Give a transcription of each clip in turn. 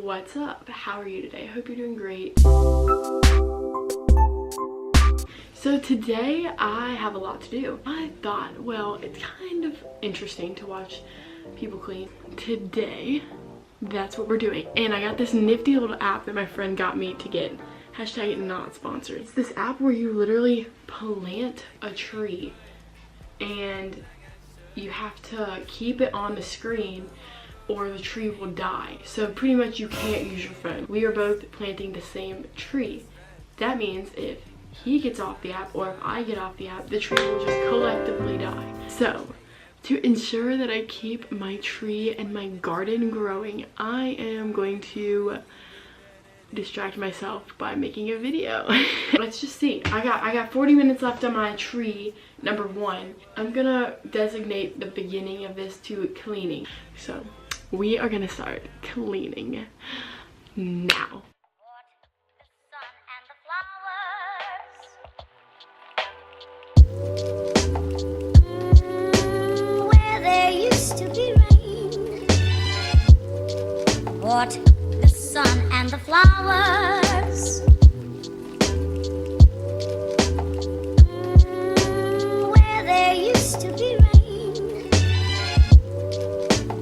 What's up? How are you today? I hope you're doing great. So today I have a lot to do. I thought, well, it's kind of interesting to watch people clean. Today, that's what we're doing. And I got this nifty little app that my friend got me to get. Hashtag not sponsored. It's this app where you literally plant a tree and you have to keep it on the screen or the tree will die. So pretty much you can't use your phone. We are both planting the same tree. That means if he gets off the app or if I get off the app, the tree will just collectively die. So to ensure that I keep my tree and my garden growing, I am going to distract myself by making a video. Let's just see. I got 40 minutes left on my tree number 1. I'm gonna designate the beginning of this to cleaning. So we are gonna start cleaning now. Where there used to be rain, what the sun and the flowers. Where there used to be rain,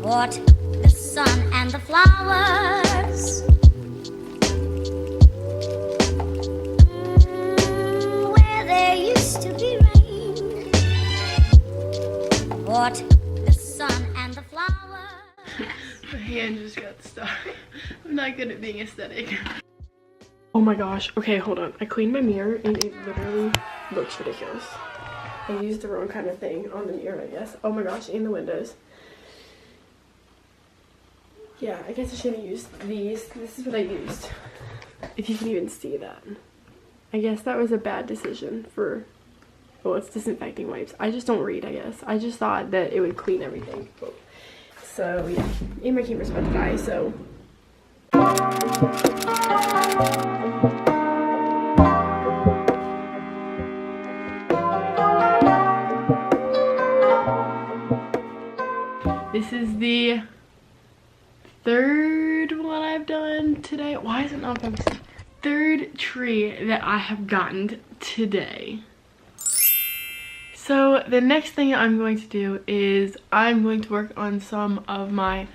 what the sun and the flowers. Where there used to be rain, what the sun and the flowers. My hand just got stuck. I'm not good at being aesthetic. Oh my gosh. Okay, hold on. I cleaned my mirror and it literally looks ridiculous. I used the wrong kind of thing on the mirror, I guess. Oh my gosh, and the windows. Yeah, I guess I should have used these. This is what I used. If you can even see that. I guess that was a bad decision for, well, it's disinfecting wipes. I just don't read, I guess. I just thought that it would clean everything. So yeah, and my camera's about to die, so. This is the third one I've done today. Why is it not focusing? Third tree that I have gotten today. So the next thing I'm going to do is I'm going to work on some of my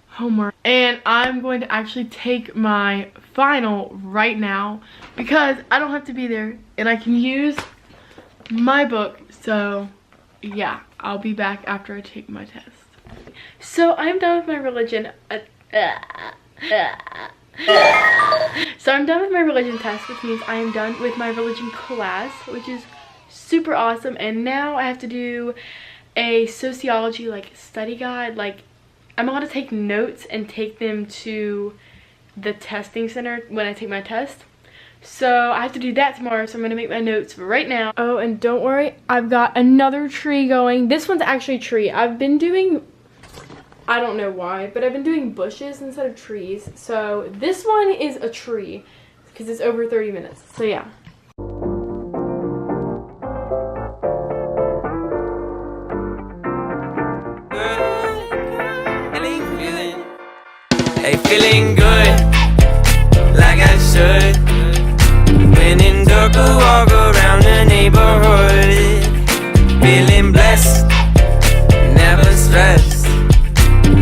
homework and I'm going to actually take my final right now because I don't have to be there and I can use my book. So yeah, I'll be back after I take my test. So I'm done with my religion. So I'm done with my religion test, which means I am done with my religion class, which is super awesome. And now I have to do a sociology study guide. I'm allowed to take notes and take them to the testing center when I take my test. So I have to do that tomorrow, so I'm gonna make my notes right now. Oh, and don't worry, I've got another tree going. This one's actually a tree. I've been doing, I don't know why, but I've been doing bushes instead of trees. So this one is a tree because it's over 30 minutes. So yeah. Hey, feeling good, like I should. When in dark, I walk around the neighborhood. Feeling blessed, never stressed.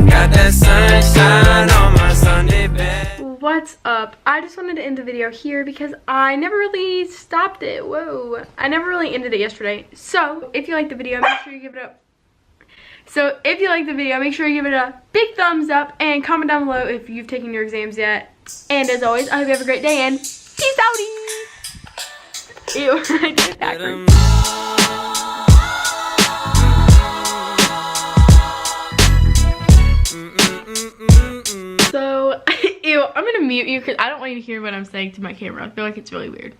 Got that sunshine on my Sunday bed. What's up? I just wanted to end the video here because I never really stopped it. Whoa. I never really ended it yesterday. So if you like the video, make sure you give it a big thumbs up and comment down below if you've taken your exams yet. And as always, I hope you have a great day and peace outie! Ew, I did it backwards. So, ew, I'm gonna mute you because I don't want you to hear what I'm saying to my camera. I feel like it's really weird.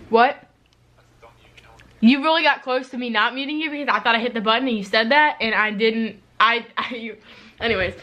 What? You really got close to me not muting you because I thought I hit the button and you said that and I didn't. Anyways.